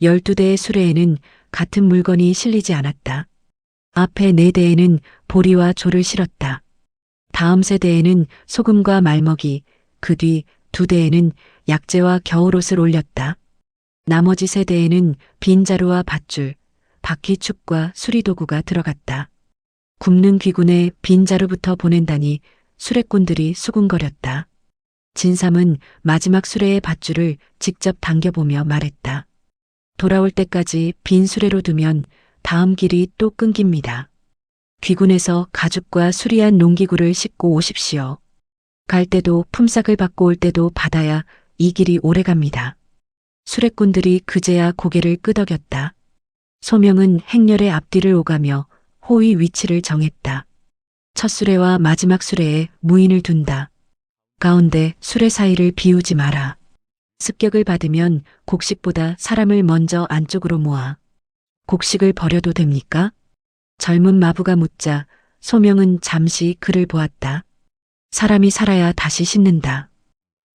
12대의 수레에는 같은 물건이 실리지 않았다. 앞에 4대에는 보리와 조를 실었다. 다음 세대에는 소금과 말먹이, 그 뒤 2대에는 약재와 겨울옷을 올렸다. 나머지 세대에는 빈자루와 밧줄, 바퀴축과 수리도구가 들어갔다. 굽는 귀군에 빈자루부터 보낸다니 수레꾼들이 수군거렸다. 진삼은 마지막 수레의 밧줄을 직접 당겨보며 말했다. 돌아올 때까지 빈 수레로 두면 다음 길이 또 끊깁니다. 귀군에서 가죽과 수리한 농기구를 싣고 오십시오. 갈 때도 품삯을 받고 올 때도 받아야 이 길이 오래갑니다. 수레꾼들이 그제야 고개를 끄덕였다. 소명은 행렬의 앞뒤를 오가며 호위 위치를 정했다. 첫 수레와 마지막 수레에 무인을 둔다. 가운데 수레 사이를 비우지 마라. 습격을 받으면 곡식보다 사람을 먼저 안쪽으로 모아. 곡식을 버려도 됩니까? 젊은 마부가 묻자 소명은 잠시 그를 보았다. 사람이 살아야 다시 싣는다.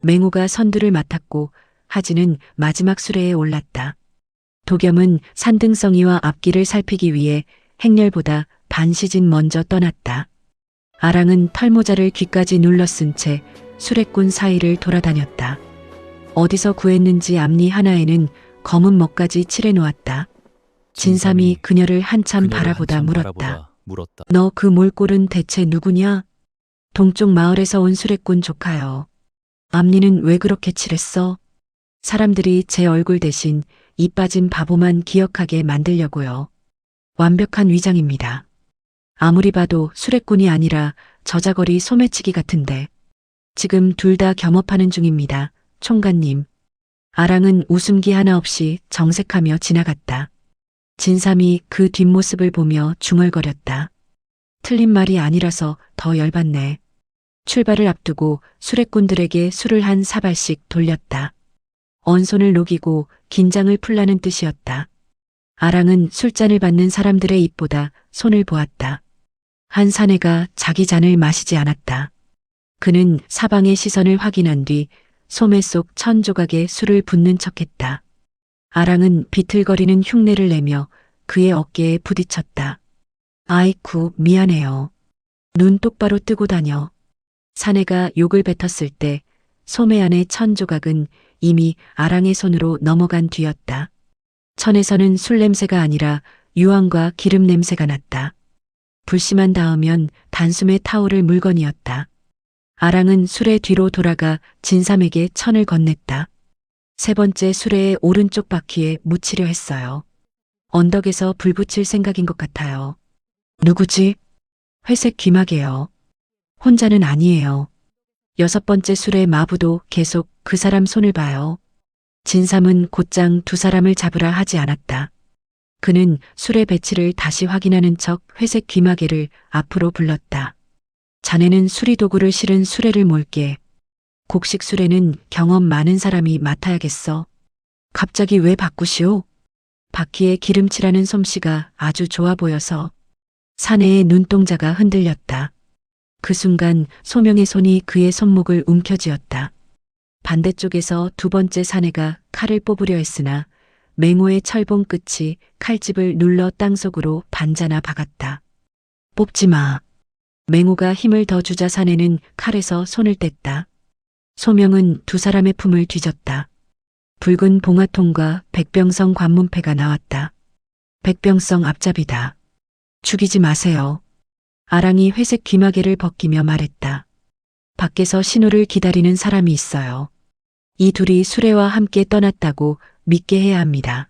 맹호가 선두를 맡았고 하진은 마지막 수레에 올랐다. 도겸은 산등성이와 앞길을 살피기 위해 행렬보다 반 시즌 먼저 떠났다. 아랑은 털모자를 귀까지 눌러 쓴 채 수레꾼 사이를 돌아다녔다. 어디서 구했는지 앞니 하나에는 검은 먹까지 칠해 놓았다. 진삼이 그녀를 한참 바라보다 물었다. 너 그 몰골은 대체 누구냐? 동쪽 마을에서 온 수레꾼 조카요. 앞니는 왜 그렇게 칠했어? 사람들이 제 얼굴 대신 이 빠진 바보만 기억하게 만들려고요. 완벽한 위장입니다. 아무리 봐도 수레꾼이 아니라 저자거리 소매치기 같은데. 지금 둘 다 겸업하는 중입니다. 총관님. 아랑은 웃음기 하나 없이 정색하며 지나갔다. 진삼이 그 뒷모습을 보며 중얼거렸다. 틀린 말이 아니라서 더 열받네. 출발을 앞두고 수레꾼들에게 술을 한 사발씩 돌렸다. 언손을 녹이고 긴장을 풀라는 뜻이었다. 아랑은 술잔을 받는 사람들의 입보다 손을 보았다. 한 사내가 자기 잔을 마시지 않았다. 그는 사방의 시선을 확인한 뒤 소매 속 1000조각의 술을 붓는 척했다. 아랑은 비틀거리는 흉내를 내며 그의 어깨에 부딪혔다. 아이쿠 미안해요. 눈 똑바로 뜨고 다녀. 사내가 욕을 뱉었을 때 소매 안의 1000조각은 이미 아랑의 손으로 넘어간 뒤였다. 천에서는 술 냄새가 아니라 유황과 기름 냄새가 났다. 불씨만 닿으면 단숨에 타오를 물건이었다. 아랑은 수레 뒤로 돌아가 진삼에게 천을 건넸다. 세 번째 수레의 오른쪽 바퀴에 묻히려 했어요. 언덕에서 불 붙일 생각인 것 같아요. 누구지? 회색 귀마개요. 혼자는 아니에요. 6번째 수레 마부도 계속 그 사람 손을 봐요. 진삼은 곧장 2 사람을 잡으라 하지 않았다. 그는 수레 배치를 다시 확인하는 척 회색 귀마개를 앞으로 불렀다. 자네는 수리도구를 실은 수레를 몰게. 곡식 수레는 경험 많은 사람이 맡아야겠어. 갑자기 왜 바꾸시오? 바퀴에 기름칠하는 솜씨가 아주 좋아 보여서. 사내의 눈동자가 흔들렸다. 그 순간 소명의 손이 그의 손목을 움켜쥐었다. 반대쪽에서 2번째 사내가 칼을 뽑으려 했으나 맹호의 철봉 끝이 칼집을 눌러 땅속으로 반자나 박았다. 뽑지 마. 맹호가 힘을 더 주자 사내는 칼에서 손을 뗐다. 소명은 2 사람의 품을 뒤졌다. 붉은 봉화통과 백병성 관문패가 나왔다. 백병성 앞잡이다. 죽이지 마세요. 아랑이 회색 귀마개를 벗기며 말했다. 밖에서 신호를 기다리는 사람이 있어요. 이 둘이 수레와 함께 떠났다고 믿게 해야 합니다.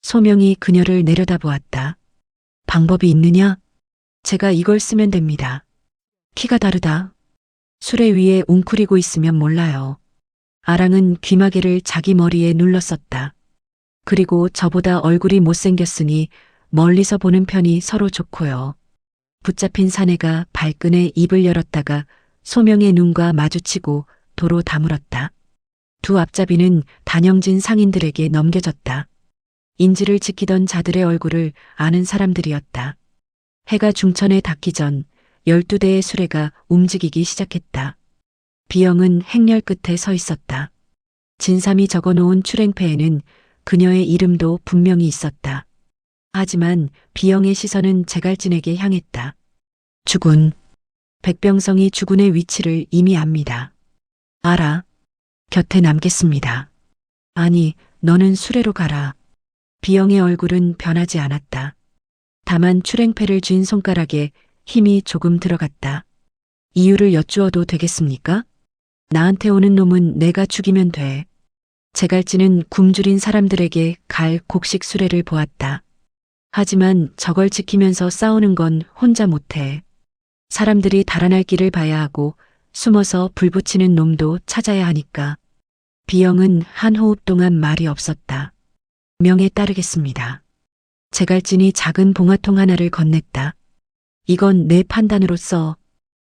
소명이 그녀를 내려다보았다. 방법이 있느냐? 제가 이걸 쓰면 됩니다. 키가 다르다. 수레 위에 웅크리고 있으면 몰라요. 아랑은 귀마개를 자기 머리에 눌렀었다. 그리고 저보다 얼굴이 못생겼으니 멀리서 보는 편이 서로 좋고요. 붙잡힌 사내가 발끈에 입을 열었다가 소명의 눈과 마주치고 도로 다물었다. 2 앞잡이는 단영진 상인들에게 넘겨졌다. 인지를 지키던 자들의 얼굴을 아는 사람들이었다. 해가 중천에 닿기 전 12대의 수레가 움직이기 시작했다. 비영은 행렬 끝에 서 있었다. 진삼이 적어놓은 출행패에는 그녀의 이름도 분명히 있었다. 하지만 비영의 시선은 제갈진에게 향했다. 주군. 백병성이 주군의 위치를 이미 압니다. 알아. 곁에 남겠습니다. 아니, 너는 수레로 가라. 비영의 얼굴은 변하지 않았다. 다만 출행패를 쥔 손가락에 힘이 조금 들어갔다. 이유를 여쭈어도 되겠습니까? 나한테 오는 놈은 내가 죽이면 돼. 제갈진은 굶주린 사람들에게 갈 곡식 수레를 보았다. 하지만 저걸 지키면서 싸우는 건 혼자 못해. 사람들이 달아날 길을 봐야 하고 숨어서 불 붙이는 놈도 찾아야 하니까. 비영은 한 호흡 동안 말이 없었다. 명에 따르겠습니다. 제갈진이 작은 봉화통 하나를 건넸다. 이건 내 판단으로서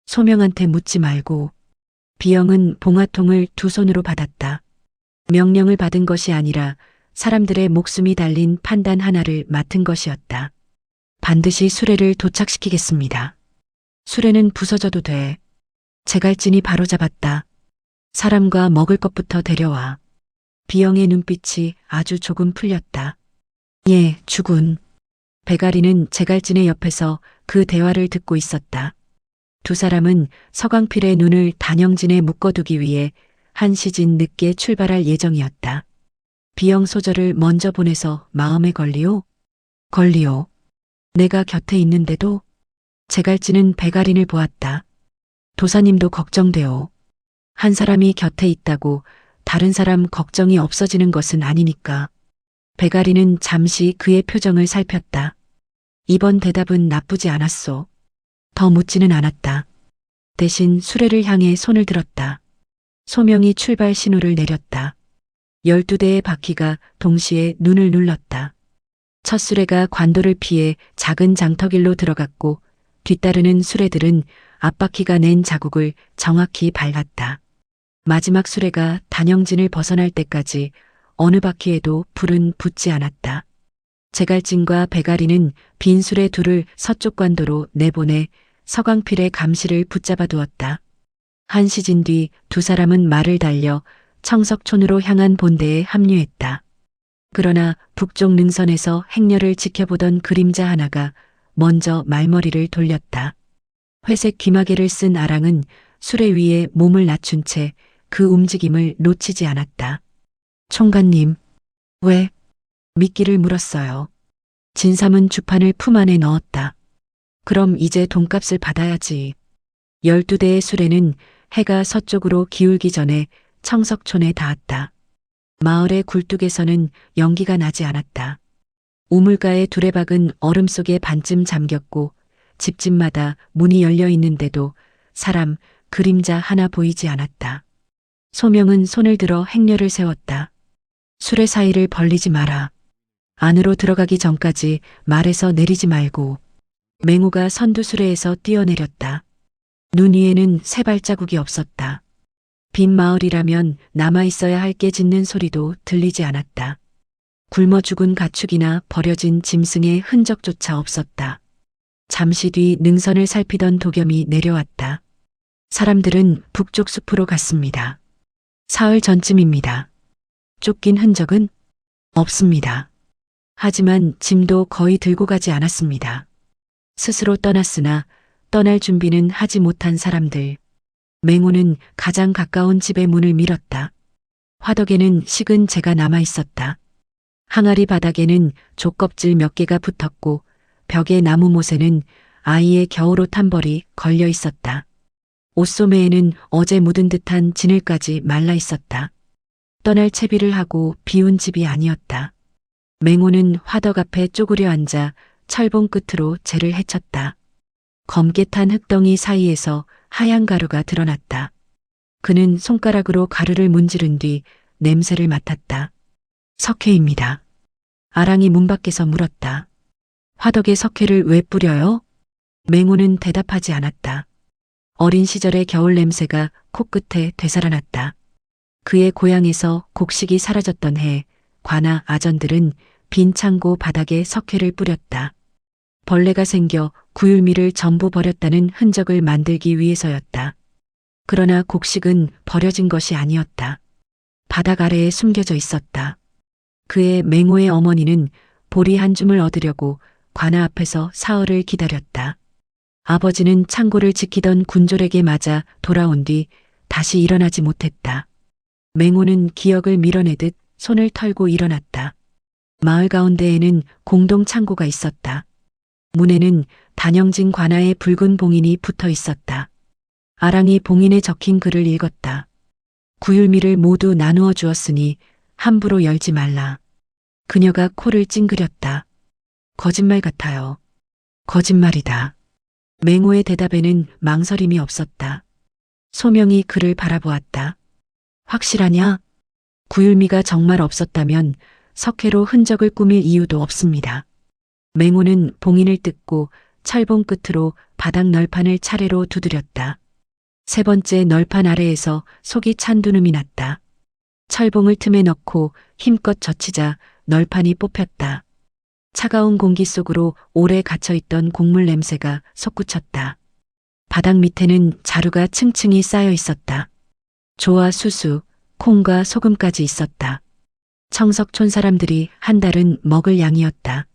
소명한테 묻지 말고. 비영은 봉화통을 두 손으로 받았다. 명령을 받은 것이 아니라 사람들의 목숨이 달린 판단 하나를 맡은 것이었다. 반드시 수레를 도착시키겠습니다. 수레는 부서져도 돼. 제갈진이 바로잡았다. 사람과 먹을 것부터 데려와. 비영의 눈빛이 아주 조금 풀렸다. 예, 주군. 배가리는 제갈진의 옆에서 그 대화를 듣고 있었다. 두 사람은 서광필의 눈을 단영진에 묶어두기 위해 한 시즌 늦게 출발할 예정이었다. 비영 소절을 먼저 보내서 마음에 걸리오? 걸리오. 내가 곁에 있는데도? 제갈진은 배가린을 보았다. 도사님도 걱정돼요. 한 사람이 곁에 있다고 다른 사람 걱정이 없어지는 것은 아니니까. 배가리는 잠시 그의 표정을 살폈다. 이번 대답은 나쁘지 않았소. 더 묻지는 않았다. 대신 수레를 향해 손을 들었다. 소명이 출발 신호를 내렸다. 12대의 바퀴가 동시에 눈을 눌렀다. 첫 수레가 관도를 피해 작은 장터길로 들어갔고 뒤따르는 수레들은 앞바퀴가 낸 자국을 정확히 밟았다. 마지막 수레가 단영진을 벗어날 때까지 어느 바퀴에도 불은 붙지 않았다. 제갈진과 배가리는 빈 수레 둘을 서쪽 관도로 내보내 서광필의 감시를 붙잡아 두었다. 한 시즌 뒤 두 사람은 말을 달려 청석촌으로 향한 본대에 합류했다. 그러나 북쪽 능선에서 행렬을 지켜보던 그림자 하나가 먼저 말머리를 돌렸다. 회색 귀마개를 쓴 아랑은 수레 위에 몸을 낮춘 채 그 움직임을 놓치지 않았다. 총관님, 왜? 미끼를 물었어요. 진삼은 주판을 품 안에 넣었다. 그럼 이제 돈값을 받아야지. 12대의 수레는 해가 서쪽으로 기울기 전에 청석촌에 닿았다. 마을의 굴뚝에서는 연기가 나지 않았다. 우물가의 두레박은 얼음 속에 반쯤 잠겼고 집집마다 문이 열려 있는데도 사람, 그림자 하나 보이지 않았다. 소명은 손을 들어 행렬을 세웠다. 수레 사이를 벌리지 마라. 안으로 들어가기 전까지 말에서 내리지 말고. 맹호가 선두수레에서 뛰어내렸다. 눈 위에는 새 발자국이 없었다. 빈 마을이라면 남아있어야 할 게 짖는 소리도 들리지 않았다. 굶어 죽은 가축이나 버려진 짐승의 흔적조차 없었다. 잠시 뒤 능선을 살피던 도겸이 내려왔다. 사람들은 북쪽 숲으로 갔습니다. 사흘 전쯤입니다. 쫓긴 흔적은 없습니다. 하지만 짐도 거의 들고 가지 않았습니다. 스스로 떠났으나 떠날 준비는 하지 못한 사람들. 맹호는 가장 가까운 집의 문을 밀었다. 화덕에는 식은 재가 남아 있었다. 항아리 바닥에는 족껍질 몇 개가 붙었고 벽의 나무 못에는 아이의 겨울옷 한 벌이 걸려 있었다. 옷소매에는 어제 묻은 듯한 진을까지 말라 있었다. 떠날 채비를 하고 비운 집이 아니었다. 맹호는 화덕 앞에 쪼그려 앉아 철봉 끝으로 재를 헤쳤다. 검게 탄 흙덩이 사이에서 하얀 가루가 드러났다. 그는 손가락으로 가루를 문지른 뒤 냄새를 맡았다. 석회입니다. 아랑이 문 밖에서 물었다. 화덕에 석회를 왜 뿌려요? 맹호는 대답하지 않았다. 어린 시절의 겨울 냄새가 코끝에 되살아났다. 그의 고향에서 곡식이 사라졌던 해 관아 아전들은 빈 창고 바닥에 석회를 뿌렸다. 벌레가 생겨 구율미를 전부 버렸다는 흔적을 만들기 위해서였다. 그러나 곡식은 버려진 것이 아니었다. 바닥 아래에 숨겨져 있었다. 그의 맹호의 어머니는 보리 한 줌을 얻으려고 관아 앞에서 사흘을 기다렸다. 아버지는 창고를 지키던 군졸에게 맞아 돌아온 뒤 다시 일어나지 못했다. 맹호는 기억을 밀어내듯 손을 털고 일어났다. 마을 가운데에는 공동 창고가 있었다. 문에는 단영진 관아의 붉은 봉인이 붙어 있었다. 아랑이 봉인에 적힌 글을 읽었다. 구율미를 모두 나누어 주었으니 함부로 열지 말라. 그녀가 코를 찡그렸다. 거짓말 같아요. 거짓말이다. 맹호의 대답에는 망설임이 없었다. 소명이 그를 바라보았다. 확실하냐? 구율미가 정말 없었다면 석회로 흔적을 꾸밀 이유도 없습니다. 맹호는 봉인을 뜯고 철봉 끝으로 바닥 널판을 차례로 두드렸다. 세 번째 널판 아래에서 속이 찬 두num이 났다. 철봉을 틈에 넣고 힘껏 젖히자 널판이 뽑혔다. 차가운 공기 속으로 오래 갇혀있던 곡물 냄새가 솟구쳤다. 바닥 밑에는 자루가 층층이 쌓여 있었다. 조와 수수, 콩과 소금까지 있었다. 청석촌 사람들이 한 달은 먹을 양이었다.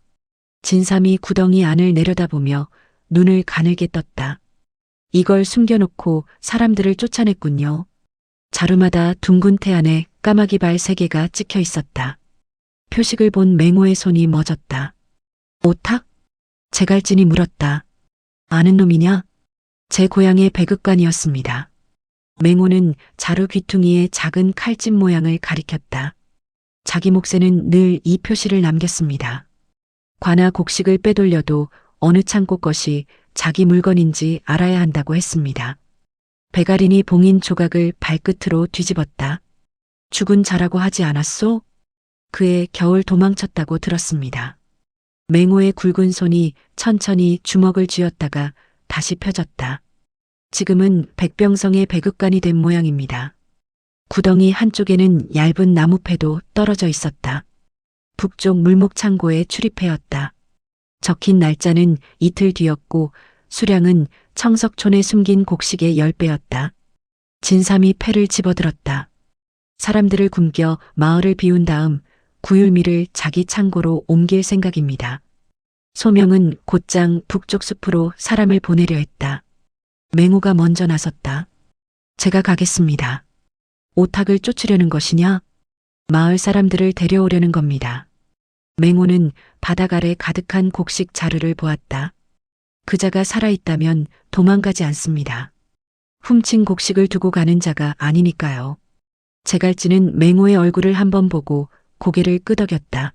진삼이 구덩이 안을 내려다보며 눈을 가늘게 떴다. 이걸 숨겨놓고 사람들을 쫓아냈군요. 자루마다 둥근 태 안에 까마귀 발 3개가 찍혀 있었다. 표식을 본 맹호의 손이 멎었다. 오탁? 제갈진이 물었다. 아는 놈이냐? 제 고향의 백읍관이었습니다. 맹호는 자루 귀퉁이에 작은 칼집 모양을 가리켰다. 자기 몫에는 늘 이 표시를 남겼습니다. 관아 곡식을 빼돌려도 어느 창고 것이 자기 물건인지 알아야 한다고 했습니다. 배가린이 봉인 조각을 발끝으로 뒤집었다. 죽은 자라고 하지 않았소? 그의 겨울 도망쳤다고 들었습니다. 맹호의 굵은 손이 천천히 주먹을 쥐었다가 다시 펴졌다. 지금은 백병성의 백읍관이 된 모양입니다. 구덩이 한쪽에는 얇은 나무패도 떨어져 있었다. 북쪽 물목창고에 출입해였다. 적힌 날짜는 이틀 뒤였고 수량은 청석촌에 숨긴 곡식의 10배였다. 진삼이 패를 집어들었다. 사람들을 굶겨 마을을 비운 다음 구율미를 자기 창고로 옮길 생각입니다. 소명은 곧장 북쪽 숲으로 사람을 보내려 했다. 맹호가 먼저 나섰다. 제가 가겠습니다. 오탁을 쫓으려는 것이냐? 마을 사람들을 데려오려는 겁니다. 맹호는 바닥 아래 가득한 곡식 자루를 보았다. 그자가 살아있다면 도망가지 않습니다. 훔친 곡식을 두고 가는 자가 아니니까요. 제갈지는 맹호의 얼굴을 한번 보고 고개를 끄덕였다.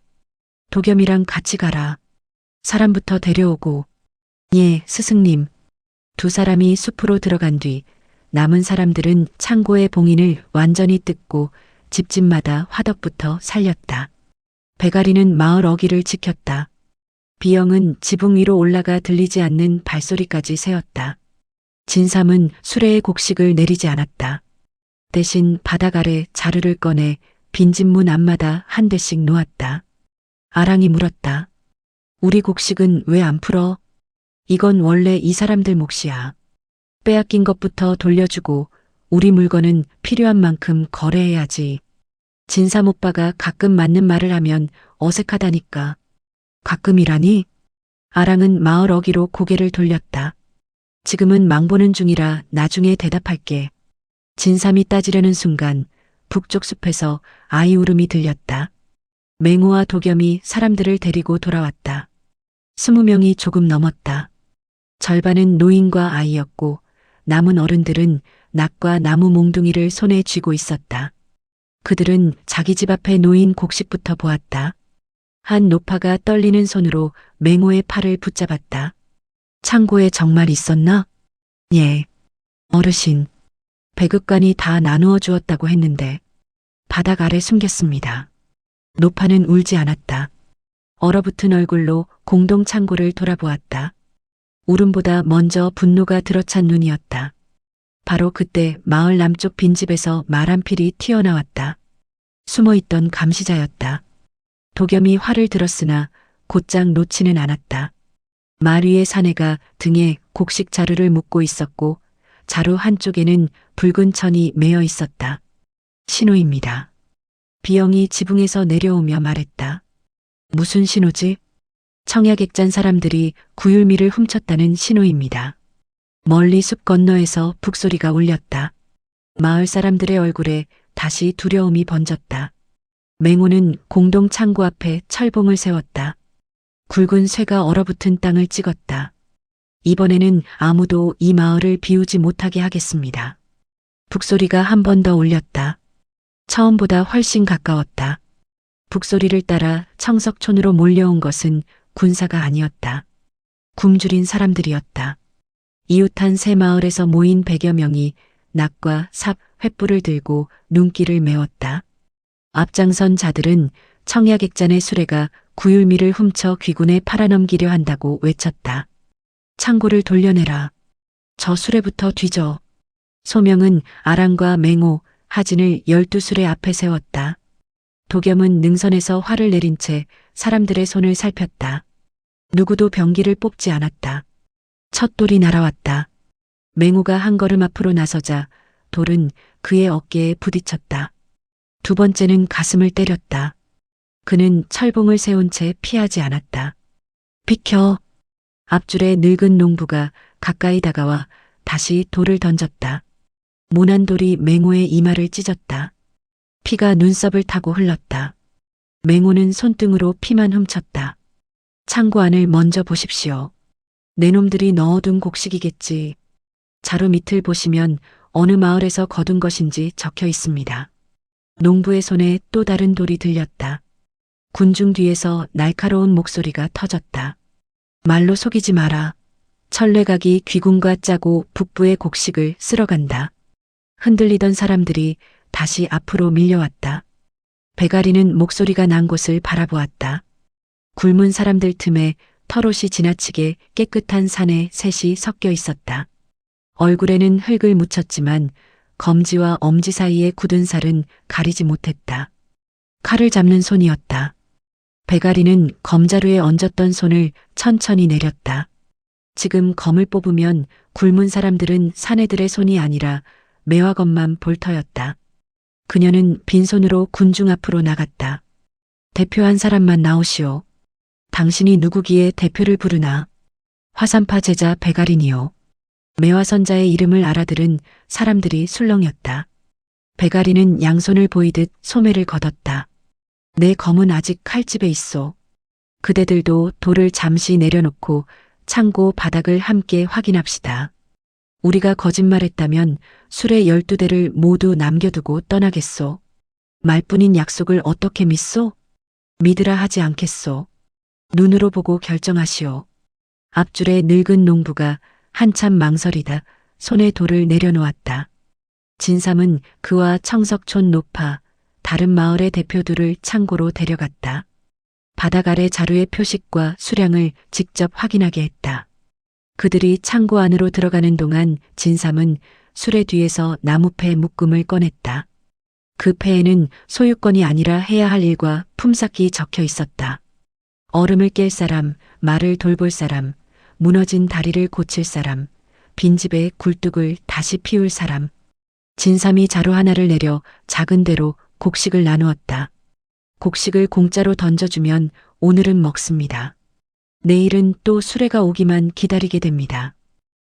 도겸이랑 같이 가라. 사람부터 데려오고. 예, 스승님. 두 사람이 숲으로 들어간 뒤 남은 사람들은 창고의 봉인을 완전히 뜯고 집집마다 화덕부터 살렸다. 배가리는 마을 어귀를 지켰다. 비영은 지붕 위로 올라가 들리지 않는 발소리까지 세웠다. 진삼은 수레의 곡식을 내리지 않았다. 대신 바닥 아래 자루를 꺼내 빈집문 앞마다 한 대씩 놓았다. 아랑이 물었다. 우리 곡식은 왜 안 풀어? 이건 원래 이 사람들 몫이야. 빼앗긴 것부터 돌려주고 우리 물건은 필요한 만큼 거래해야지. 진삼 오빠가 가끔 맞는 말을 하면 어색하다니까. 가끔이라니? 아랑은 마을 어귀로 고개를 돌렸다. 지금은 망보는 중이라 나중에 대답할게. 진삼이 따지려는 순간 북쪽 숲에서 아이 울음이 들렸다. 맹호와 도겸이 사람들을 데리고 돌아왔다. 20명이 조금 넘었다. 절반은 노인과 아이였고 남은 어른들은 낙과 나무 몽둥이를 손에 쥐고 있었다. 그들은 자기 집 앞에 놓인 곡식부터 보았다. 한 노파가 떨리는 손으로 맹호의 팔을 붙잡았다. 창고에 정말 있었나? 예. 어르신. 백읍관이 다 나누어 주었다고 했는데 바닥 아래 숨겼습니다. 노파는 울지 않았다. 얼어붙은 얼굴로 공동 창고를 돌아보았다. 울음보다 먼저 분노가 들어찬 눈이었다. 바로 그때 마을 남쪽 빈집에서 말 한 필이 튀어나왔다. 숨어있던 감시자였다. 도겸이 활을 들었으나 곧장 놓지는 않았다. 말 위의 사내가 등에 곡식 자루를 묶고 있었고 자루 한쪽에는 붉은 천이 매어 있었다. 신호입니다. 비영이 지붕에서 내려오며 말했다. 무슨 신호지? 청야객잔 사람들이 구율미를 훔쳤다는 신호입니다. 멀리 숲 건너에서 북소리가 울렸다. 마을 사람들의 얼굴에 다시 두려움이 번졌다. 맹호는 공동 창고 앞에 철봉을 세웠다. 굵은 쇠가 얼어붙은 땅을 찍었다. 이번에는 아무도 이 마을을 비우지 못하게 하겠습니다. 북소리가 한 번 더 울렸다. 처음보다 훨씬 가까웠다. 북소리를 따라 청석촌으로 몰려온 것은 군사가 아니었다. 굶주린 사람들이었다. 이웃한 새 마을에서 모인 100여 명이 낙과 삽, 횃불을 들고 눈길을 메웠다. 앞장선 자들은 청야객잔의 수레가 구율미를 훔쳐 귀군에 팔아넘기려 한다고 외쳤다. 창고를 돌려내라. 저 수레부터 뒤져. 소명은 아랑과 맹호, 하진을 12수레 앞에 세웠다. 도겸은 능선에서 활을 내린 채 사람들의 손을 살폈다. 누구도 병기를 뽑지 않았다. 첫 돌이 날아왔다. 맹호가 한 걸음 앞으로 나서자 돌은 그의 어깨에 부딪혔다. 두 번째는 가슴을 때렸다. 그는 철봉을 세운 채 피하지 않았다. 비켜! 앞줄의 늙은 농부가 가까이 다가와 다시 돌을 던졌다. 모난 돌이 맹호의 이마를 찢었다. 피가 눈썹을 타고 흘렀다. 맹호는 손등으로 피만 훔쳤다. 창고 안을 먼저 보십시오. 내 놈들이 넣어둔 곡식이겠지. 자루 밑을 보시면 어느 마을에서 거둔 것인지 적혀 있습니다. 농부의 손에 또 다른 돌이 들렸다. 군중 뒤에서 날카로운 목소리가 터졌다. 말로 속이지 마라. 천례각이 귀군과 짜고 북부의 곡식을 쓸어간다. 흔들리던 사람들이 다시 앞으로 밀려왔다. 배가리는 목소리가 난 곳을 바라보았다. 굶은 사람들 틈에 털옷이 지나치게 깨끗한 산에 셋이 섞여 있었다. 얼굴에는 흙을 묻혔지만 검지와 엄지 사이의 굳은 살은 가리지 못했다. 칼을 잡는 손이었다. 배가리는 검자루에 얹었던 손을 천천히 내렸다. 지금 검을 뽑으면 굶은 사람들은 사내들의 손이 아니라 매화검만 볼 터였다. 그녀는 빈손으로 군중 앞으로 나갔다. 대표한 사람만 나오시오. 당신이 누구기에 대표를 부르나? 화산파 제자 배가린이요. 매화선자의 이름을 알아들은 사람들이 술렁였다. 배가리는 양손을 보이듯 소매를 걷었다. 내 검은 아직 칼집에 있어. 그대들도 돌을 잠시 내려놓고 창고 바닥을 함께 확인합시다. 우리가 거짓말했다면 수레 12대를 모두 남겨두고 떠나겠소. 말뿐인 약속을 어떻게 믿소? 믿으라 하지 않겠소. 눈으로 보고 결정하시오. 앞줄의 늙은 농부가 한참 망설이다 손에 돌을 내려놓았다. 진삼은 그와 청석촌 노파, 다른 마을의 대표들을 창고로 데려갔다. 바닥 아래 자루의 표식과 수량을 직접 확인하게 했다. 그들이 창고 안으로 들어가는 동안 진삼은 수레 뒤에서 나무패 묶음을 꺼냈다. 그 패에는 소유권이 아니라 해야 할 일과 품삯이 적혀 있었다. 얼음을 깰 사람, 말을 돌볼 사람, 무너진 다리를 고칠 사람, 빈집에 굴뚝을 다시 피울 사람. 진삼이 자루 하나를 내려 작은 대로 곡식을 나누었다. 곡식을 공짜로 던져주면 오늘은 먹습니다. 내일은 또 수레가 오기만 기다리게 됩니다.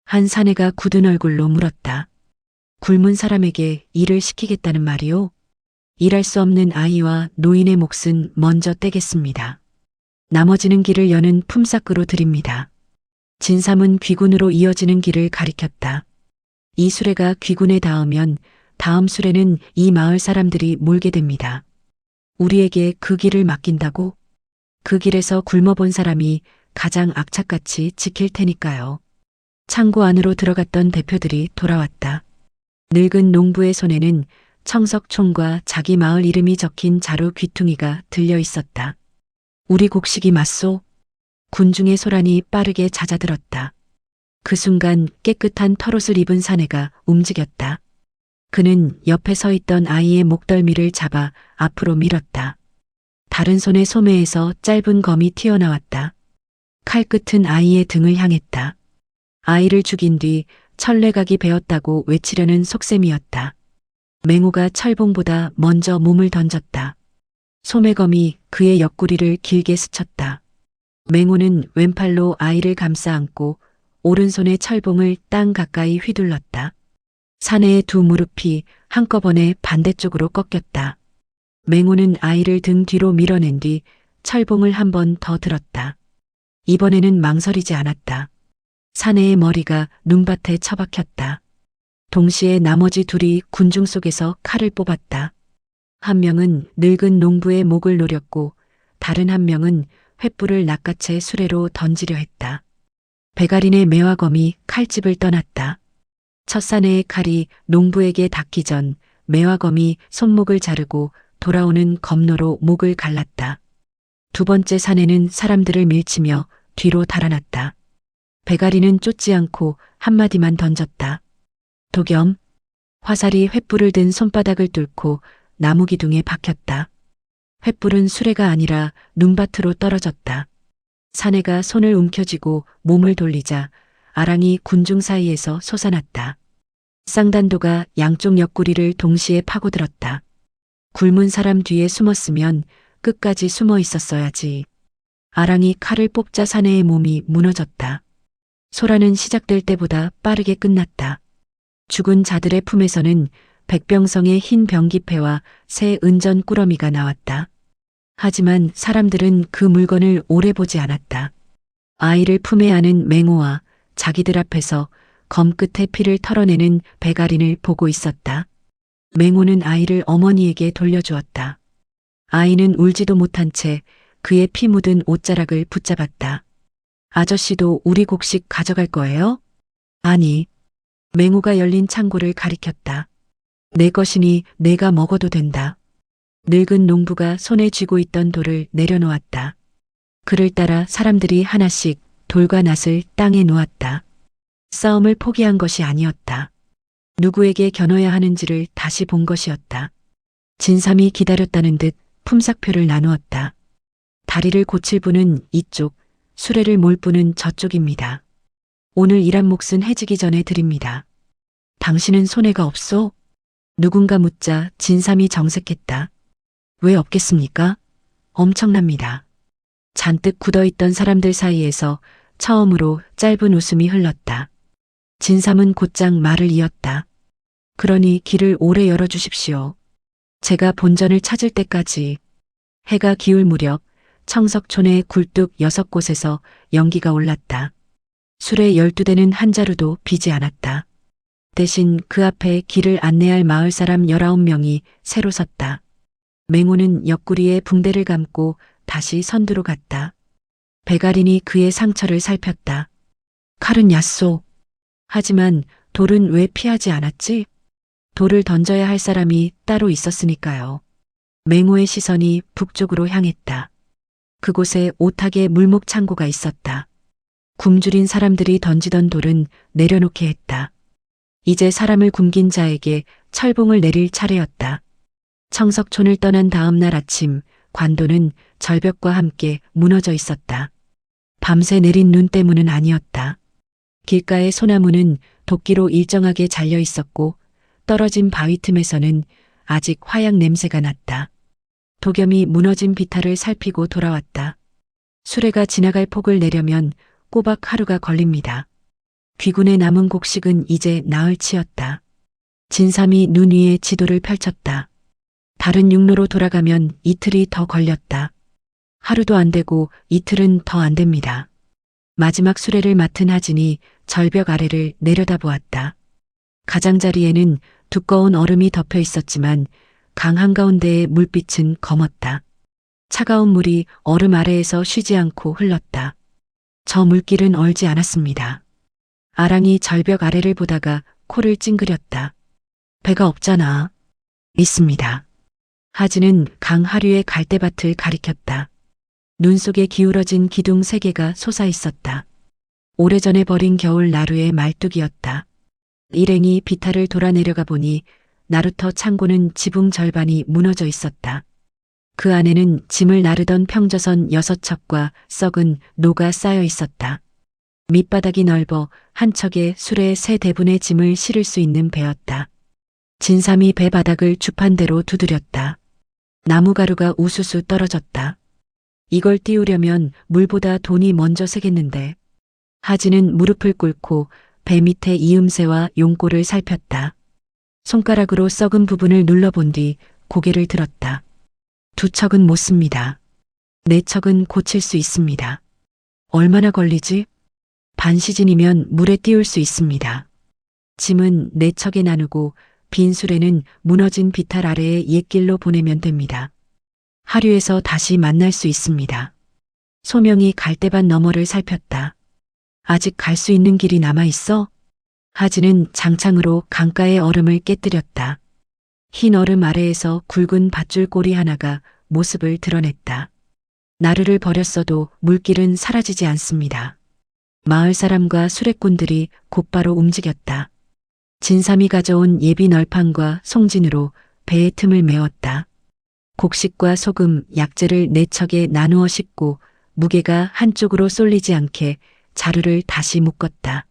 한 사내가 굳은 얼굴로 물었다. 굶은 사람에게 일을 시키겠다는 말이오? 일할 수 없는 아이와 노인의 몫은 먼저 떼겠습니다. 나머지는 길을 여는 품삯으로 드립니다. 진삼은 귀군으로 이어지는 길을 가리켰다. 이 수레가 귀군에 닿으면 다음 수레는 이 마을 사람들이 몰게 됩니다. 우리에게 그 길을 맡긴다고? 그 길에서 굶어본 사람이 가장 악착같이 지킬 테니까요. 창고 안으로 들어갔던 대표들이 돌아왔다. 늙은 농부의 손에는 청석촌과 자기 마을 이름이 적힌 자루 귀퉁이가 들려 있었다. 우리 곡식이 맞소? 군중의 소란이 빠르게 잦아들었다. 그 순간 깨끗한 털옷을 입은 사내가 움직였다. 그는 옆에 서 있던 아이의 목덜미를 잡아 앞으로 밀었다. 다른 손의 소매에서 짧은 검이 튀어나왔다. 칼끝은 아이의 등을 향했다. 아이를 죽인 뒤 천례각이 베었다고 외치려는 속셈이었다. 맹호가 철봉보다 먼저 몸을 던졌다. 소매검이 그의 옆구리를 길게 스쳤다. 맹호는 왼팔로 아이를 감싸 안고 오른손에 철봉을 땅 가까이 휘둘렀다. 사내의 두 무릎이 한꺼번에 반대쪽으로 꺾였다. 맹호는 아이를 등 뒤로 밀어낸 뒤 철봉을 한 번 더 들었다. 이번에는 망설이지 않았다. 사내의 머리가 눈밭에 처박혔다. 동시에 나머지 둘이 군중 속에서 칼을 뽑았다. 한 명은 늙은 농부의 목을 노렸고 다른 한 명은 횃불을 낚아채 수레로 던지려 했다. 베가린의 매화검이 칼집을 떠났다. 첫 사내의 칼이 농부에게 닿기 전 매화검이 손목을 자르고 돌아오는 검로로 목을 갈랐다. 두 번째 사내는 사람들을 밀치며 뒤로 달아났다. 베가리는 쫓지 않고 한마디만 던졌다. 도겸. 화살이 횃불을 든 손바닥을 뚫고 나무 기둥에 박혔다. 횃불은 수레가 아니라 눈밭으로 떨어졌다. 사내가 손을 움켜쥐고 몸을 돌리자 아랑이 군중 사이에서 솟아났다. 쌍단도가 양쪽 옆구리를 동시에 파고들었다. 굶은 사람 뒤에 숨었으면 끝까지 숨어 있었어야지. 아랑이 칼을 뽑자 사내의 몸이 무너졌다. 소라는 시작될 때보다 빠르게 끝났다. 죽은 자들의 품에서는 백병성의 흰 병기패와 새 은전 꾸러미가 나왔다. 하지만 사람들은 그 물건을 오래 보지 않았다. 아이를 품에 안은 맹호와 자기들 앞에서 검 끝에 피를 털어내는 베가린을 보고 있었다. 맹호는 아이를 어머니에게 돌려주었다. 아이는 울지도 못한 채 그의 피 묻은 옷자락을 붙잡았다. 아저씨도 우리 곡식 가져갈 거예요? 아니. 맹호가 열린 창고를 가리켰다. 내 것이니 내가 먹어도 된다. 늙은 농부가 손에 쥐고 있던 돌을 내려놓았다. 그를 따라 사람들이 하나씩 돌과 낫을 땅에 놓았다. 싸움을 포기한 것이 아니었다. 누구에게 겨눠야 하는지를 다시 본 것이었다. 진삼이 기다렸다는 듯 품삯표를 나누었다. 다리를 고칠 분은 이쪽, 수레를 몰 분은 저쪽입니다. 오늘 일한 몫은 해지기 전에 드립니다. 당신은 손해가 없소? 누군가 묻자 진삼이 정색했다. 왜 없겠습니까? 엄청납니다. 잔뜩 굳어있던 사람들 사이에서 처음으로 짧은 웃음이 흘렀다. 진삼은 곧장 말을 이었다. 그러니 길을 오래 열어주십시오. 제가 본전을 찾을 때까지. 해가 기울 무렵 청석촌의 굴뚝 6곳에서 연기가 올랐다. 수레 12대는 한 자루도 비지 않았다. 대신 그 앞에 길을 안내할 마을 사람 19명이 새로 섰다. 맹호는 옆구리에 붕대를 감고 다시 선두로 갔다. 베가린이 그의 상처를 살폈다. 칼은 얕소. 하지만 돌은 왜 피하지 않았지? 돌을 던져야 할 사람이 따로 있었으니까요. 맹호의 시선이 북쪽으로 향했다. 그곳에 오탁의 물목 창고가 있었다. 굶주린 사람들이 던지던 돌은 내려놓게 했다. 이제 사람을 굶긴 자에게 철봉을 내릴 차례였다. 청석촌을 떠난 다음 날 아침 관도는 절벽과 함께 무너져 있었다. 밤새 내린 눈 때문은 아니었다. 길가의 소나무는 도끼로 일정하게 잘려 있었고 떨어진 바위 틈에서는 아직 화약 냄새가 났다. 도겸이 무너진 비탈을 살피고 돌아왔다. 수레가 지나갈 폭을 내려면 꼬박 하루가 걸립니다. 귀군에 남은 곡식은 이제 나흘치였다. 진삼이 눈 위에 지도를 펼쳤다. 다른 육로로 돌아가면 이틀이 더 걸렸다. 하루도 안 되고 이틀은 더 안 됩니다. 마지막 수레를 맡은 하진이 절벽 아래를 내려다보았다. 가장자리에는 두꺼운 얼음이 덮여 있었지만 강 한가운데의 물빛은 검었다. 차가운 물이 얼음 아래에서 쉬지 않고 흘렀다. 저 물길은 얼지 않았습니다. 아랑이 절벽 아래를 보다가 코를 찡그렸다. 배가 없잖아. 있습니다. 하진은 강 하류의 갈대밭을 가리켰다. 눈 속에 기울어진 기둥 3개가 솟아 있었다. 오래전에 버린 겨울 나루의 말뚝이었다. 일행이 비탈을 돌아 내려가 보니 나루터 창고는 지붕 절반이 무너져 있었다. 그 안에는 짐을 나르던 평저선 6척과 썩은 노가 쌓여 있었다. 밑바닥이 넓어 한 척에 수레의 3대분의 짐을 실을 수 있는 배였다. 진삼이 배 바닥을 주판대로 두드렸다. 나무가루가 우수수 떨어졌다. 이걸 띄우려면 물보다 돈이 먼저 새겠는데. 하진은 무릎을 꿇고 배 밑에 이음새와 용골을 살폈다. 손가락으로 썩은 부분을 눌러본 뒤 고개를 들었다. 두 척은 못 씁니다. 네 척은 고칠 수 있습니다. 얼마나 걸리지? 반 시즌이면 물에 띄울 수 있습니다. 짐은 네 척에 나누고 빈 수레는 무너진 비탈 아래에 옛길로 보내면 됩니다. 하류에서 다시 만날 수 있습니다. 소명이 갈대밭 너머를 살폈다. 아직 갈 수 있는 길이 남아 있어? 하진은 장창으로 강가의 얼음을 깨뜨렸다. 흰 얼음 아래에서 굵은 밧줄 꼬리 하나가 모습을 드러냈다. 나루를 버렸어도 물길은 사라지지 않습니다. 마을 사람과 수레꾼들이 곧바로 움직였다. 진삼이 가져온 예비 널판과 송진으로 배의 틈을 메웠다. 곡식과 소금, 약재를 네 척에 나누어 싣고 무게가 한쪽으로 쏠리지 않게 자루를 다시 묶었다.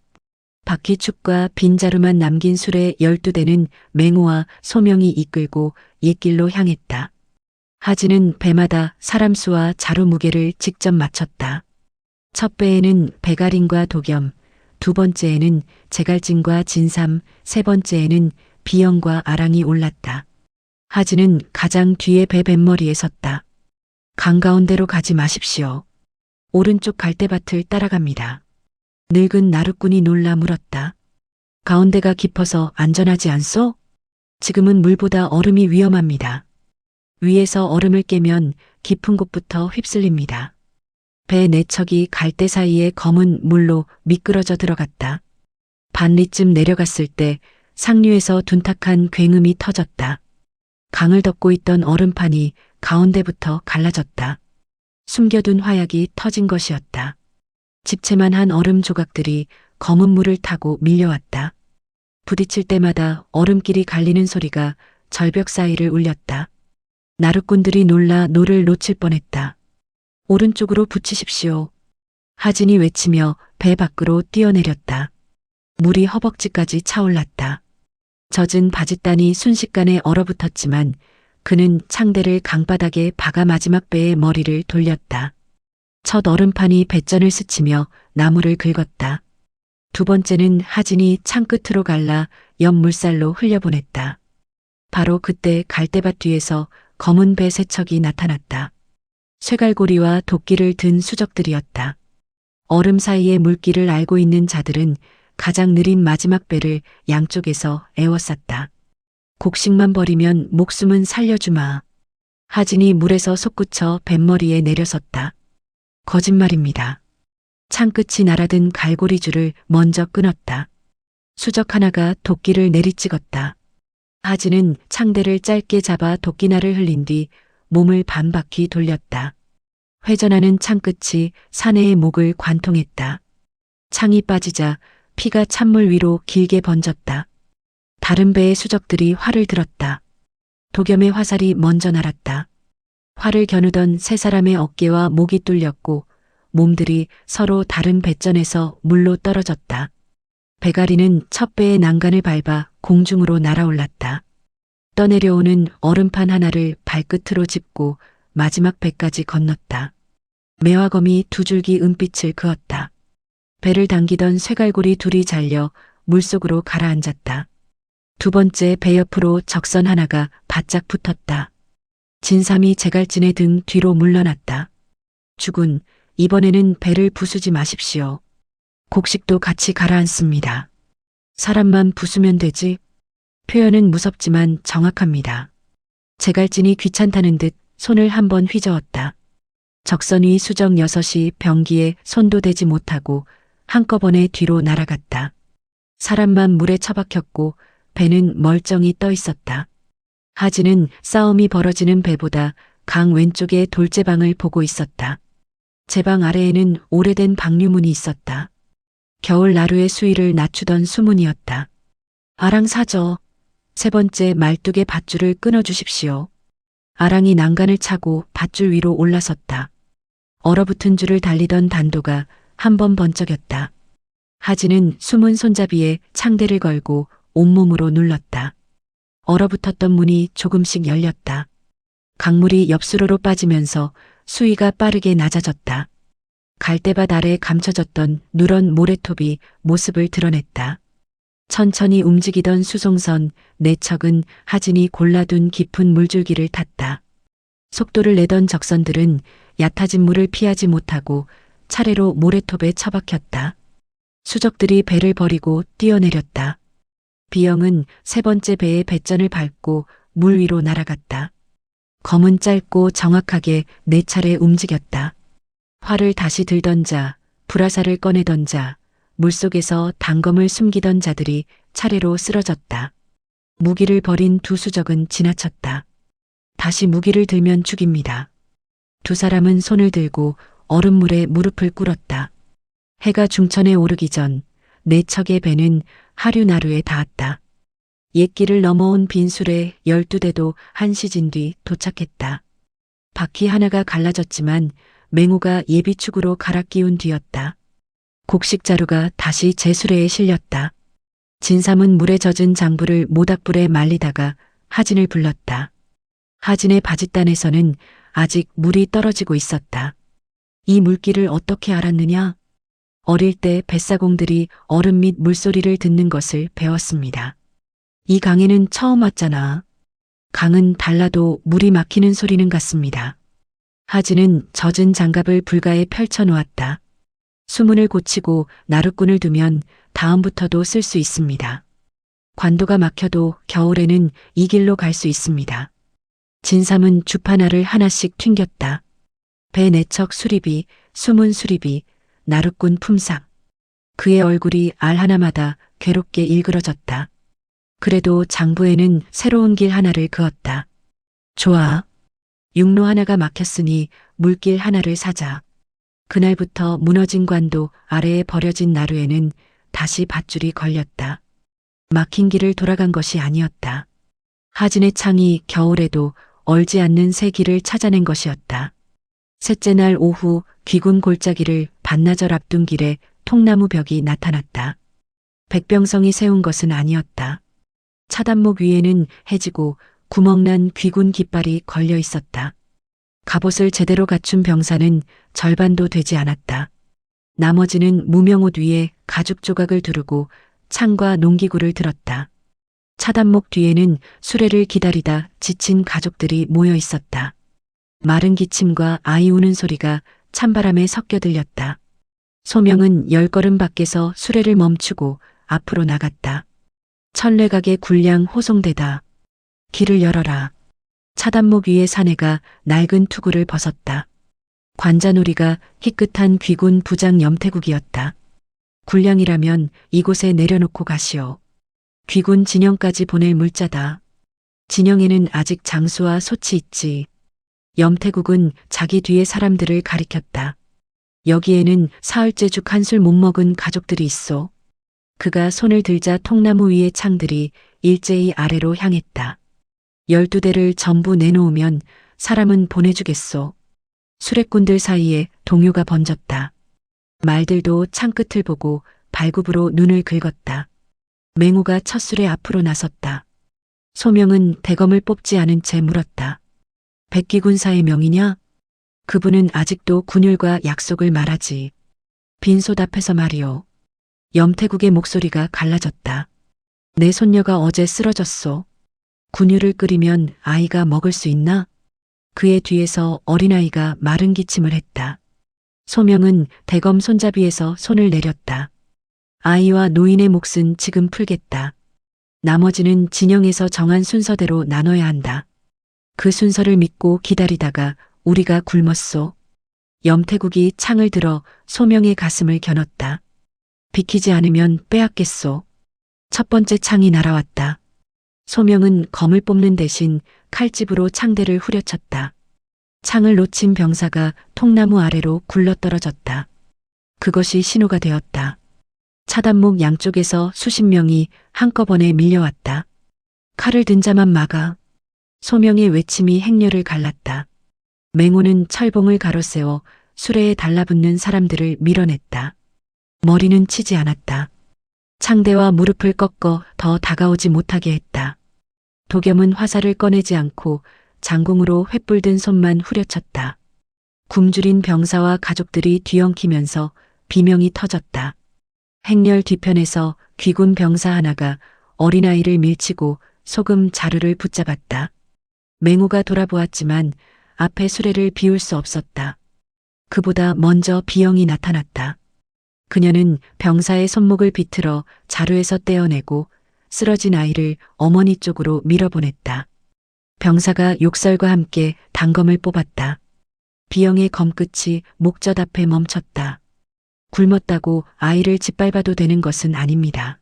바퀴축과 빈자루만 남긴 수레 12대는 맹호와 소명이 이끌고 옛길로 향했다. 하진은 배마다 사람 수와 자루 무게를 직접 맞췄다. 첫 배에는 배가린과 도겸, 두 번째에는 제갈진과 진삼, 세 번째에는 비영과 아랑이 올랐다. 하진은 가장 뒤에 배 뱃머리에 섰다. 강 가운데로 가지 마십시오. 오른쪽 갈대밭을 따라갑니다. 늙은 나루꾼이 놀라 물었다. 가운데가 깊어서 안전하지 않소? 지금은 물보다 얼음이 위험합니다. 위에서 얼음을 깨면 깊은 곳부터 휩쓸립니다. 배 네 척이 갈대 사이에 검은 물로 미끄러져 들어갔다. 반리쯤 내려갔을 때 상류에서 둔탁한 굉음이 터졌다. 강을 덮고 있던 얼음판이 가운데부터 갈라졌다. 숨겨둔 화약이 터진 것이었다. 집채만 한 얼음 조각들이 검은 물을 타고 밀려왔다. 부딪힐 때마다 얼음길이 갈리는 소리가 절벽 사이를 울렸다. 나루꾼들이 놀라 노를 놓칠 뻔했다. 오른쪽으로 붙이십시오. 하진이 외치며 배 밖으로 뛰어내렸다. 물이 허벅지까지 차올랐다. 젖은 바짓단이 순식간에 얼어붙었지만 그는 창대를 강바닥에 박아 마지막 배의 머리를 돌렸다. 첫 얼음판이 배전을 스치며 나무를 긁었다. 두 번째는 하진이 창 끝으로 갈라 옆 물살로 흘려보냈다. 바로 그때 갈대밭 뒤에서 검은 배 세 척이 나타났다. 쇠갈고리와 도끼를 든 수적들이었다. 얼음 사이의 물길을 알고 있는 자들은 가장 느린 마지막 배를 양쪽에서 에워쌌다. 곡식만 버리면 목숨은 살려주마. 하진이 물에서 솟구쳐 뱃머리에 내려섰다. 거짓말입니다. 창끝이 날아든 갈고리줄을 먼저 끊었다. 수적 하나가 도끼를 내리찍었다. 하진은 창대를 짧게 잡아 도끼날을 흘린 뒤 몸을 반바퀴 돌렸다. 회전하는 창끝이 사내의 목을 관통했다. 창이 빠지자 피가 찬물 위로 길게 번졌다. 다른 배의 수적들이 활을 들었다. 도겸의 화살이 먼저 날았다. 활을 겨누던 세 사람의 어깨와 목이 뚫렸고 몸들이 서로 다른 배전에서 물로 떨어졌다. 배가리는 첫 배의 난간을 밟아 공중으로 날아올랐다. 떠내려오는 얼음판 하나를 발끝으로 짚고 마지막 배까지 건넜다. 매화검이 두 줄기 은빛을 그었다. 배를 당기던 쇠갈고리 둘이 잘려 물속으로 가라앉았다. 두 번째 배 옆으로 적선 하나가 바짝 붙었다. 진삼이 제갈진의 등 뒤로 물러났다. 주군, 이번에는 배를 부수지 마십시오. 곡식도 같이 가라앉습니다. 사람만 부수면 되지. 표현은 무섭지만 정확합니다. 제갈진이 귀찮다는 듯 손을 한번 휘저었다. 적선 위 수적 6이 병기에 손도 대지 못하고 한꺼번에 뒤로 날아갔다. 사람만 물에 처박혔고 배는 멀쩡히 떠 있었다. 하진은 싸움이 벌어지는 배보다 강 왼쪽의 돌제방을 보고 있었다. 제방 아래에는 오래된 방류문이 있었다. 겨울 나루의 수위를 낮추던 수문이었다. 아랑 사저, 세 번째 말뚝의 밧줄을 끊어주십시오. 아랑이 난간을 차고 밧줄 위로 올라섰다. 얼어붙은 줄을 달리던 단도가 한 번 번쩍였다. 하진은 숨은 손잡이에 창대를 걸고 온몸으로 눌렀다. 얼어붙었던 문이 조금씩 열렸다. 강물이 옆수로로 빠지면서 수위가 빠르게 낮아졌다. 갈대밭 아래 감춰졌던 누런 모래톱이 모습을 드러냈다. 천천히 움직이던 수송선 네 척은 하진이 골라둔 깊은 물줄기를 탔다. 속도를 내던 적선들은 얕아진 물을 피하지 못하고 차례로 모래톱에 처박혔다. 수적들이 배를 버리고 뛰어내렸다. 비영은 세 번째 배의 배전을 밟고 물 위로 날아갔다. 검은 짧고 정확하게 네 차례 움직였다. 활을 다시 들던 자, 불화살을 꺼내던 자, 물속에서 단검을 숨기던 자들이 차례로 쓰러졌다. 무기를 버린 두 수적은 지나쳤다. 다시 무기를 들면 죽입니다. 두 사람은 손을 들고 얼음물에 무릎을 꿇었다. 해가 중천에 오르기 전 네 척의 배는 하류나루에 닿았다. 옛길을 넘어온 빈술에 12대도 한 시진 뒤 도착했다. 바퀴 하나가 갈라졌지만 맹호가 예비축으로 갈아 끼운 뒤였다. 곡식자루가 다시 제수레에 실렸다. 진삼은 물에 젖은 장부를 모닥불에 말리다가 하진을 불렀다. 하진의 바짓단에서는 아직 물이 떨어지고 있었다. 이 물길을 어떻게 알았느냐? 어릴 때 뱃사공들이 얼음 및 물소리를 듣는 것을 배웠습니다. 이 강에는 처음 왔잖아. 강은 달라도 물이 막히는 소리는 같습니다. 하진은 젖은 장갑을 불가에 펼쳐놓았다. 수문을 고치고 나룻꾼을 두면 다음부터도 쓸 수 있습니다. 관도가 막혀도 겨울에는 이 길로 갈 수 있습니다. 진삼은 주파나를 하나씩 튕겼다. 배 네척 수리비, 수문 수리비, 나룻꾼 품삯. 그의 얼굴이 알 하나마다 괴롭게 일그러졌다. 그래도 장부에는 새로운 길 하나를 그었다. 좋아. 육로 하나가 막혔으니 물길 하나를 사자. 그날부터 무너진 관도 아래에 버려진 나루에는 다시 밧줄이 걸렸다. 막힌 길을 돌아간 것이 아니었다. 하진의 창이 겨울에도 얼지 않는 새 길을 찾아낸 것이었다. 셋째 날 오후 귀군 골짜기를 반나절 앞둔 길에 통나무 벽이 나타났다. 백병성이 세운 것은 아니었다. 차단목 위에는 해지고 구멍난 귀군 깃발이 걸려 있었다. 갑옷을 제대로 갖춘 병사는 절반도 되지 않았다. 나머지는 무명옷 위에 가죽 조각을 두르고 창과 농기구를 들었다. 차단목 뒤에는 수레를 기다리다 지친 가족들이 모여 있었다. 마른 기침과 아이 우는 소리가 찬바람에 섞여 들렸다. 소명은 10걸음 밖에서 수레를 멈추고 앞으로 나갔다. 천례각의 굴량 호송대다. 길을 열어라. 차단목 위의 사내가 낡은 투구를 벗었다. 관자놀이가 희끗한 귀군 부장 염태국이었다. 굴량이라면 이곳에 내려놓고 가시오. 귀군 진영까지 보낼 물자다. 진영에는 아직 장수와 소치 있지. 염태국은 자기 뒤에 사람들을 가리켰다. 여기에는 사흘째 죽 한술 못 먹은 가족들이 있어. 그가 손을 들자 통나무 위의 창들이 일제히 아래로 향했다. 12대를 전부 내놓으면 사람은 보내주겠소. 수레꾼들 사이에 동요가 번졌다. 말들도 창끝을 보고 발굽으로 눈을 긁었다. 맹호가 첫 술에 앞으로 나섰다. 소명은 대검을 뽑지 않은 채 물었다. 백기군사의 명이냐? 그분은 아직도 군율과 약속을 말하지. 빈솥 앞에서 말이오. 염태국의 목소리가 갈라졌다. 내 손녀가 어제 쓰러졌소. 군율을 끓이면 아이가 먹을 수 있나? 그의 뒤에서 어린아이가 마른 기침을 했다. 소명은 대검 손잡이에서 손을 내렸다. 아이와 노인의 몫은 지금 풀겠다. 나머지는 진영에서 정한 순서대로 나눠야 한다. 그 순서를 믿고 기다리다가 우리가 굶었소. 염태국이 창을 들어 소명의 가슴을 겨눴다. 비키지 않으면 빼앗겠소. 첫 번째 창이 날아왔다. 소명은 검을 뽑는 대신 칼집으로 창대를 후려쳤다. 창을 놓친 병사가 통나무 아래로 굴러떨어졌다. 그것이 신호가 되었다. 차단목 양쪽에서 수십 명이 한꺼번에 밀려왔다. 칼을 든 자만 막아. 소명의 외침이 행렬을 갈랐다. 맹호는 철봉을 가로세워 수레에 달라붙는 사람들을 밀어냈다. 머리는 치지 않았다. 창대와 무릎을 꺾어 더 다가오지 못하게 했다. 도겸은 화살을 꺼내지 않고 장공으로 횃불 든 손만 후려쳤다. 굶주린 병사와 가족들이 뒤엉키면서 비명이 터졌다. 행렬 뒤편에서 귀군 병사 하나가 어린아이를 밀치고 소금 자루를 붙잡았다. 맹호가 돌아보았지만 앞에 수레를 비울 수 없었다. 그보다 먼저 비영이 나타났다. 그녀는 병사의 손목을 비틀어 자루에서 떼어내고 쓰러진 아이를 어머니 쪽으로 밀어보냈다. 병사가 욕설과 함께 단검을 뽑았다. 비영의 검끝이 목젖 앞에 멈췄다. 굶었다고 아이를 짓밟아도 되는 것은 아닙니다.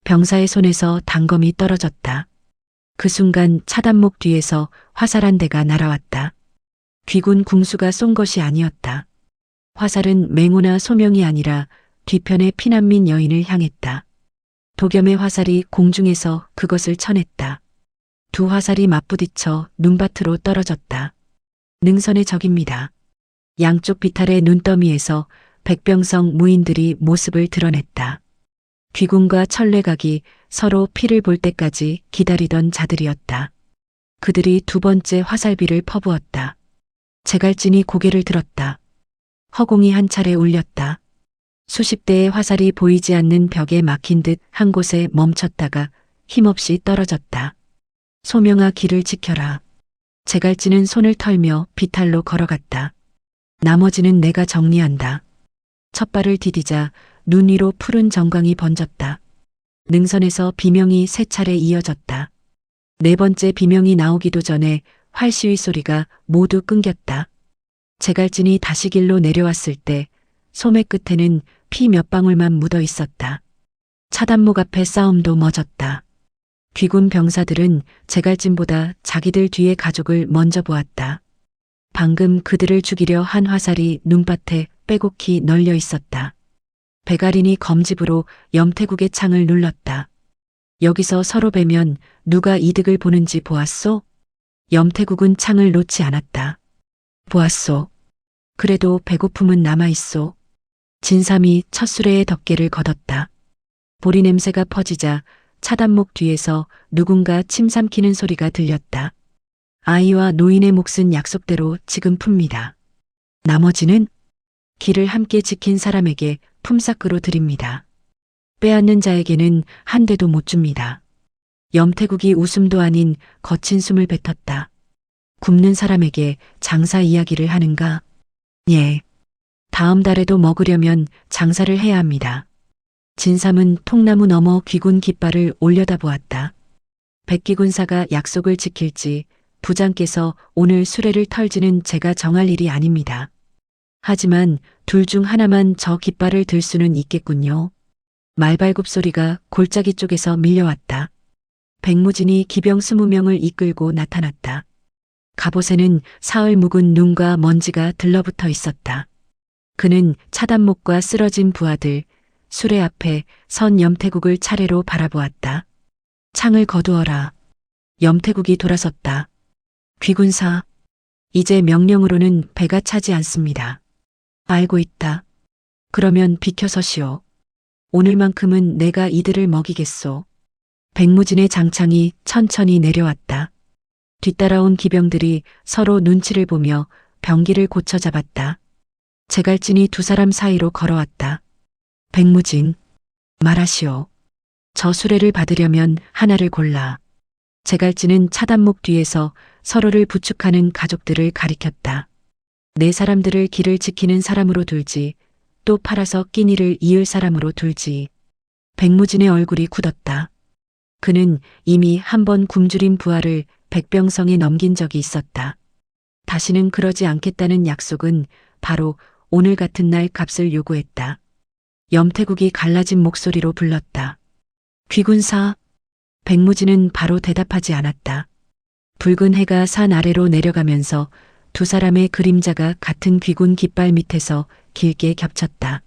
병사의 손에서 단검이 떨어졌다. 그 순간 차단목 뒤에서 화살 한 대가 날아왔다. 귀군 궁수가 쏜 것이 아니었다. 화살은 맹호나 소명이 아니라 뒤편의 피난민 여인을 향했다. 도겸의 화살이 공중에서 그것을 쳐냈다. 두 화살이 맞부딪혀 눈밭으로 떨어졌다. 능선의 적입니다. 양쪽 비탈의 눈더미에서 백병성 무인들이 모습을 드러냈다. 귀군과 천례각이 서로 피를 볼 때까지 기다리던 자들이었다. 그들이 두 번째 화살비를 퍼부었다. 제갈진이 고개를 들었다. 허공이 한 차례 울렸다. 수십 대의 화살이 보이지 않는 벽에 막힌 듯 한 곳에 멈췄다가 힘없이 떨어졌다. 소명아, 길을 지켜라. 제갈진은 손을 털며 비탈로 걸어갔다. 나머지는 내가 정리한다. 첫 발을 디디자 눈 위로 푸른 정광이 번졌다. 능선에서 비명이 세 차례 이어졌다. 네 번째 비명이 나오기도 전에 활시위 소리가 모두 끊겼다. 제갈진이 다시 길로 내려왔을 때 소매 끝에는 피 몇 방울만 묻어 있었다. 차단목 앞에 싸움도 멎었다. 귀군 병사들은 제갈진보다 자기들 뒤의 가족을 먼저 보았다. 방금 그들을 죽이려 한 화살이 눈밭에 빼곡히 널려 있었다. 배가린이 검집으로 염태국의 창을 눌렀다. 여기서 서로 뵈면 누가 이득을 보는지 보았소? 염태국은 창을 놓지 않았다. 보았소. 그래도 배고픔은 남아있소. 진삼이 첫 수레의 덮개를 걷었다. 보리 냄새가 퍼지자 차단목 뒤에서 누군가 침 삼키는 소리가 들렸다. 아이와 노인의 몫은 약속대로 지금 풉니다. 나머지는 길을 함께 지킨 사람에게 품삯으로 드립니다. 빼앗는 자에게는 한 대도 못 줍니다. 염태국이 웃음도 아닌 거친 숨을 뱉었다. 굶는 사람에게 장사 이야기를 하는가? 예. 다음 달에도 먹으려면 장사를 해야 합니다. 진삼은 통나무 너머 귀군 깃발을 올려다보았다. 백기군사가 약속을 지킬지 부장께서 오늘 수레를 털지는 제가 정할 일이 아닙니다. 하지만 둘 중 하나만 저 깃발을 들 수는 있겠군요. 말발굽 소리가 골짜기 쪽에서 밀려왔다. 백무진이 기병 20명을 이끌고 나타났다. 갑옷에는 사흘 묵은 눈과 먼지가 들러붙어 있었다. 그는 차단목과 쓰러진 부하들, 수레 앞에 선 염태국을 차례로 바라보았다. 창을 거두어라. 염태국이 돌아섰다. 귀군사, 이제 명령으로는 배가 차지 않습니다. 알고 있다. 그러면 비켜서시오. 오늘만큼은 내가 이들을 먹이겠소. 백무진의 장창이 천천히 내려왔다. 뒤따라온 기병들이 서로 눈치를 보며 병기를 고쳐 잡았다. 제갈진이 두 사람 사이로 걸어왔다. 백무진, 말하시오. 저 수레를 받으려면 하나를 골라. 제갈진은 차단목 뒤에서 서로를 부축하는 가족들을 가리켰다. 네 사람들을 길을 지키는 사람으로 둘지, 또 팔아서 끼니를 이을 사람으로 둘지. 백무진의 얼굴이 굳었다. 그는 이미 한 번 굶주린 부하를 백병성에 넘긴 적이 있었다. 다시는 그러지 않겠다는 약속은 바로 오늘 같은 날 값을 요구했다. 염태국이 갈라진 목소리로 불렀다. 귀군사. 백무진은 바로 대답하지 않았다. 붉은 해가 산 아래로 내려가면서 두 사람의 그림자가 같은 귀군 깃발 밑에서 길게 겹쳤다.